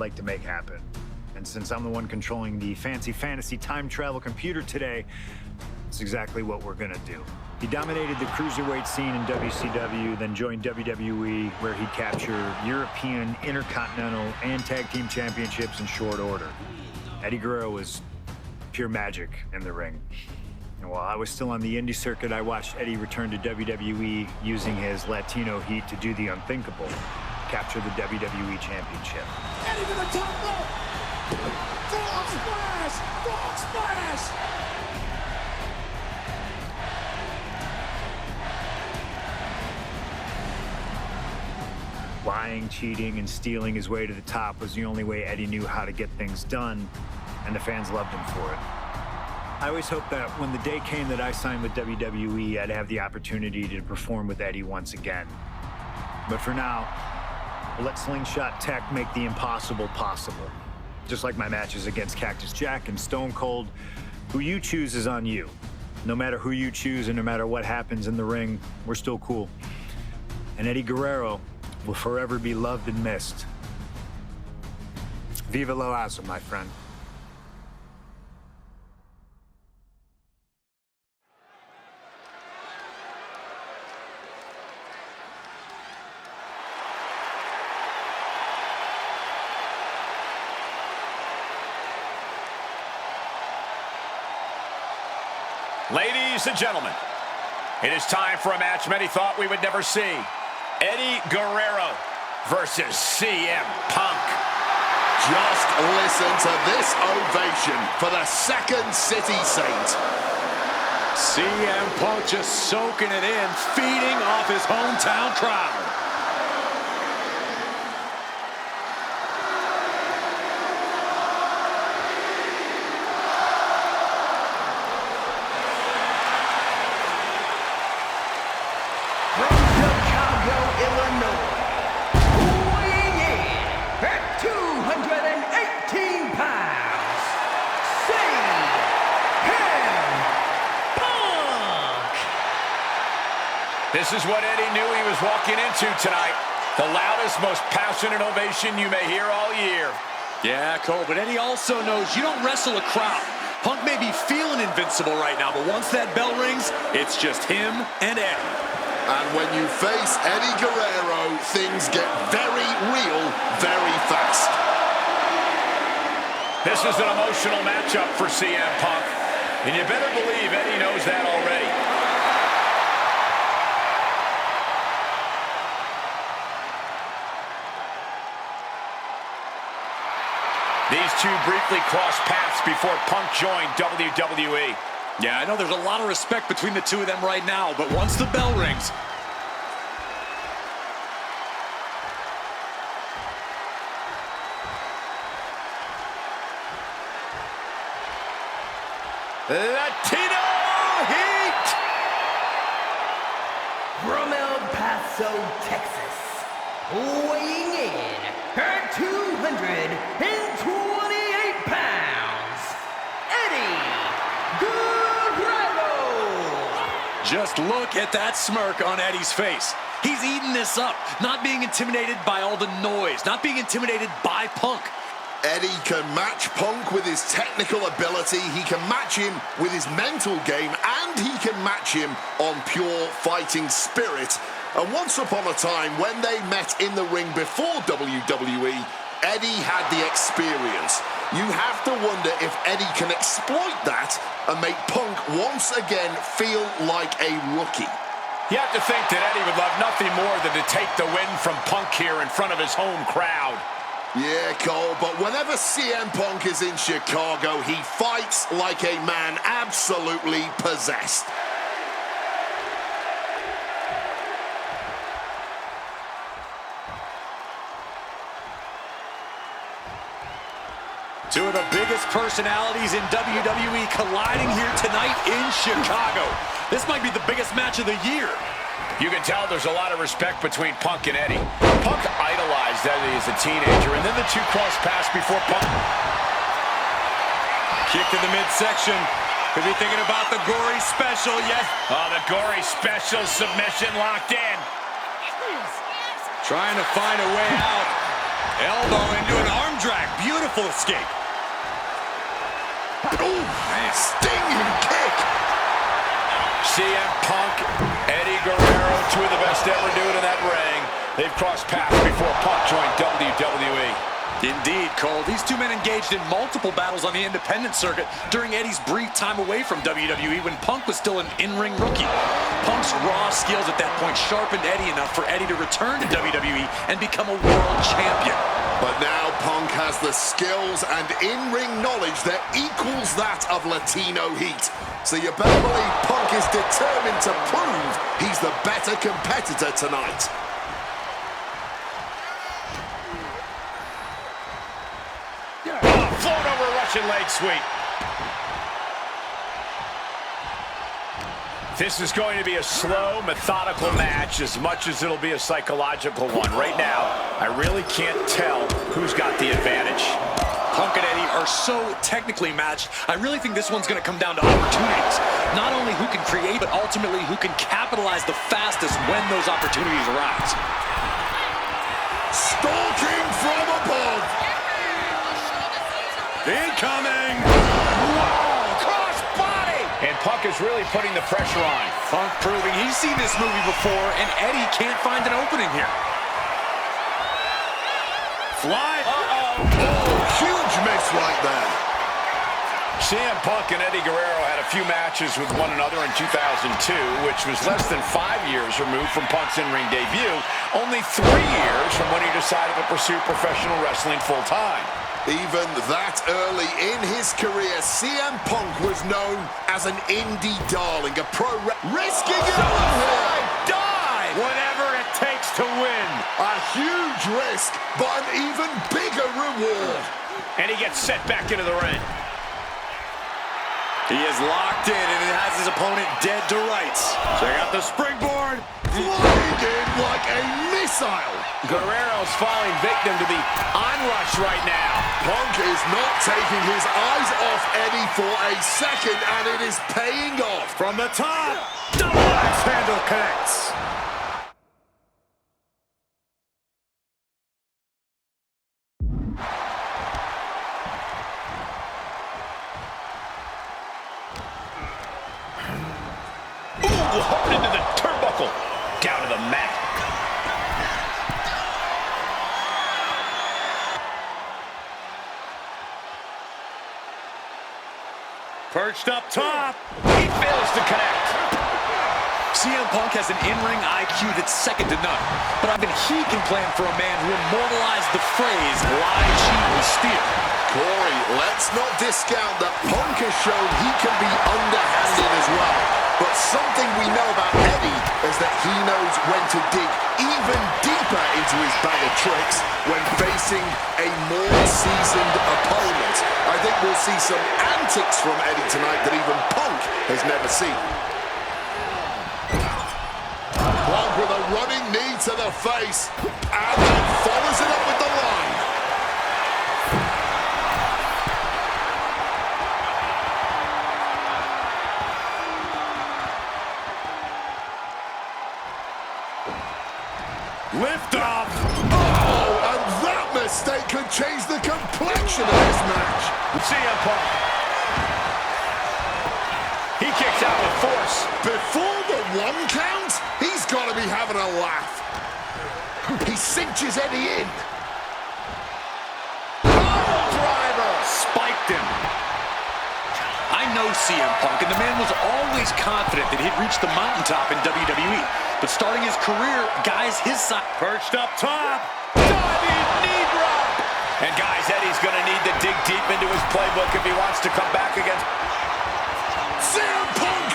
like to make happen. And since I'm the one controlling the fancy fantasy time travel computer today, it's exactly what we're gonna do. He dominated the cruiserweight scene in WCW, then joined WWE, where he'd capture European, Intercontinental, and Tag Team Championships in short order. Eddie Guerrero was pure magic in the ring. And while I was still on the indie circuit, I watched Eddie return to WWE using his Latino heat to do the unthinkable, capture the WWE Championship. Eddie to the top rope! Frog splash! Frog splash! Lying, cheating, and stealing his way to the top was the only way Eddie knew how to get things done, and the fans loved him for it. I always hoped that when the day came that I signed with WWE, I'd have the opportunity to perform with Eddie once again. But for now, we'll let Slingshot Tech make the impossible possible. Just like my matches against Cactus Jack and Stone Cold, who you choose is on you. No matter who you choose and no matter what happens in the ring, we're still cool. And Eddie Guerrero will forever be loved and missed. Viva Loazo, my friend. Ladies and gentlemen, it is time for a match many thought we would never see. Eddie Guerrero versus CM Punk. Just listen to this ovation for the Second City Saint. CM Punk just soaking it in, feeding off his hometown crowd. This is what Eddie knew he was walking into tonight. The loudest, most passionate ovation you may hear all year. Yeah, Cole, but Eddie also knows you don't wrestle a crowd. Punk may be feeling invincible right now, but once that bell rings, it's just him and Eddie. And when you face Eddie Guerrero, things get very real very fast. This is an emotional matchup for CM Punk, and you better believe Eddie knows that already. These two briefly crossed paths before Punk joined WWE. Yeah, I know there's a lot of respect between the two of them right now, but once the bell rings... Latino Heat! From El Paso, Texas, weighing in at 228 pounds, Eddie Guerrero. Just look at that smirk on Eddie's face. He's eating this up, not being intimidated by all the noise, not being intimidated by Punk. Eddie can match Punk with his technical ability, he can match him with his mental game, and he can match him on pure fighting spirit. And once upon a time, when they met in the ring before WWE, Eddie had the experience. You have to wonder if Eddie can exploit that and make Punk once again feel like a rookie. You have to think that Eddie would love nothing more than to take the win from Punk here in front of his home crowd. Yeah, Cole, but whenever CM Punk is in Chicago, he fights like a man absolutely possessed. Two of the biggest personalities in WWE colliding here tonight in Chicago. This might be the biggest match of the year. You can tell there's a lot of respect between Punk and Eddie. Punk idolized Eddie as a teenager, and then the two crossed paths before Punk. Kick to the midsection. Could be thinking about the gory special, yes. Oh, the gory special submission locked in. Trying to find a way out. Elbow into an arm drag. Beautiful escape. Ooh, stinging kick. CM Punk, Eddie Guerrero, two of the best to ever do it in that ring. They've crossed paths before Punk joined WWE. Indeed, Cole. These two men engaged in multiple battles on the independent circuit during Eddie's brief time away from WWE when Punk was still an in-ring rookie. Punk's raw skills at that point sharpened Eddie enough for Eddie to return to WWE and become a world champion. But now Punk has the skills and in-ring knowledge that equals that of Latino heat. So you better believe Punk is determined to prove he's the better competitor tonight. Float over a Russian leg sweep. This is going to be a slow, methodical match as much as it'll be a psychological one. Right now, I really can't tell who's got the advantage. Punk and Eddie are so technically matched, I really think this one's going to come down to opportunities. Not only who can create, but ultimately who can capitalize the fastest when those opportunities arise. Stalking from above. Incoming! Whoa! Cross body! And Punk is really putting the pressure on. Punk proving he's seen this movie before, and Eddie can't find an opening here. Fly! Uh-oh! Oh, huge miss right there. CM Punk and Eddie Guerrero had a few matches with one another in 2002, which was less than 5 years removed from Punk's in-ring debut, only 3 years from when he decided to pursue professional wrestling full-time. Even that early in his career, CM Punk was known as an indie darling, a risking it all here. Dive! Whatever it takes to win. A huge risk, but an even bigger reward. And he gets set back into the ring. He is locked in and it has his opponent dead to rights. Check out the springboard. Flying in like a missile. Guerrero's falling victim to the onrush right now. Punk is not taking his eyes off Eddie for a second, and it is paying off. From the top, double axe handle connects. Ooh, hard into the turnbuckle. Down to the mat. Perched up top. He fails to connect. CM Punk has an in-ring IQ that's second to none. But I think he can plan for a man who immortalized the phrase, lie, cheat, and steal. Corey, let's not discount that Punk has shown he can be underhanded as well. But something we know about Eddie is that he knows when to dig even deeper into his bag of tricks when facing a more seasoned opponent. I think we'll see some antics from Eddie tonight that even Punk has never seen. Punk with a running knee to the face, and then follows it up with the line. Lift off. Oh, and that mistake could change the complexion of this match. CM Punk. He kicks out with force. Before the 1 count, he's got to be having a laugh. He cinches Eddie in. Oh, driver. Spiked him. I know CM Punk, and the man was always confident that he'd reach the mountaintop in WWE. But starting his career, guys his side. Perched up top. Diving knee drop. And guys, Eddie's going to need to dig deep into his playbook if he wants to come back against CM Punk!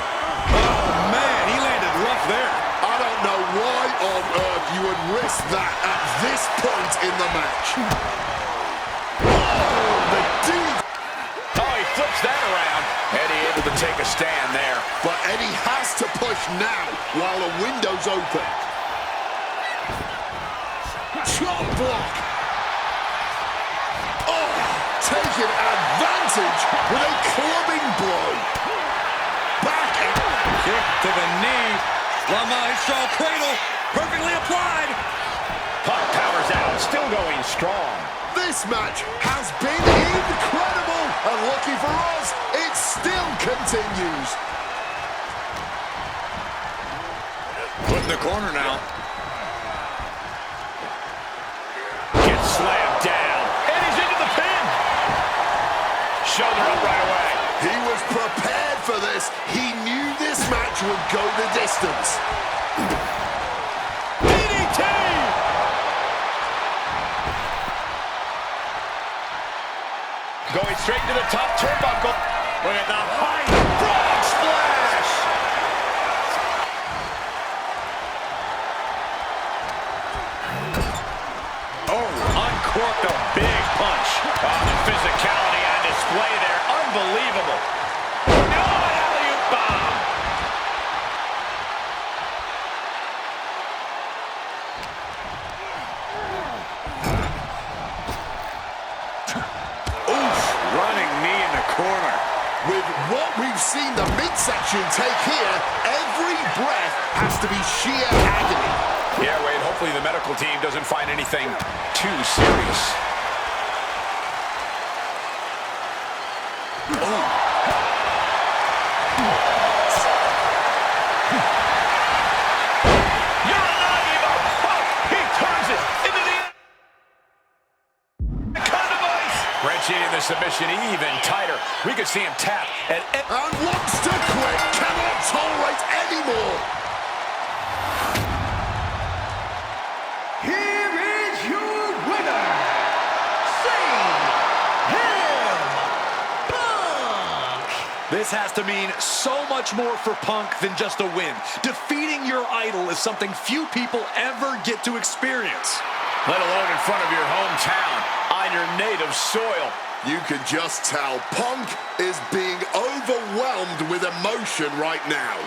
Oh, man, he landed rough there. I don't know why on earth you would risk that at this point in the match. Oh, the deep. Oh, he flips that around. Eddie able to take a stand there. But Eddie has to push now while the window's open. Chop block. Oh, taking advantage with a clubbing blow. Back and Kick to the knee. La Maestro cradle. Perfectly applied. Punk powers out. Still going strong. This match has been incredible, and lucky for us, it still continues. Put in the corner now. Gets slammed down. And he's into the pin. Shoulder up right away. He was prepared for this. He knew this match would go the distance. DDT! Going straight to the top turnbuckle. Look at the high frog splash. Oh, uncorked a big punch. Oh, the physicality on display there. Unbelievable. Oh, an alley-oop bomb. Oof, running knee in the corner. With what we've seen the midsection take here, every breath has to be sheer agony. Yeah, Wade, hopefully the medical team doesn't find anything too serious. Oh. Uranagi, oh, he turns it into the condom ice. Wrenching in the submission even tighter. We could see him tap at... And wants to quit, cannot tolerate anymore. Here is your winner, CM Punk! This has to mean so much more for Punk than just a win. Defeating your idol is something few people ever get to experience. Let alone in front of your hometown, on your native soil. You can just tell Punk is being overwhelmed with emotion right now.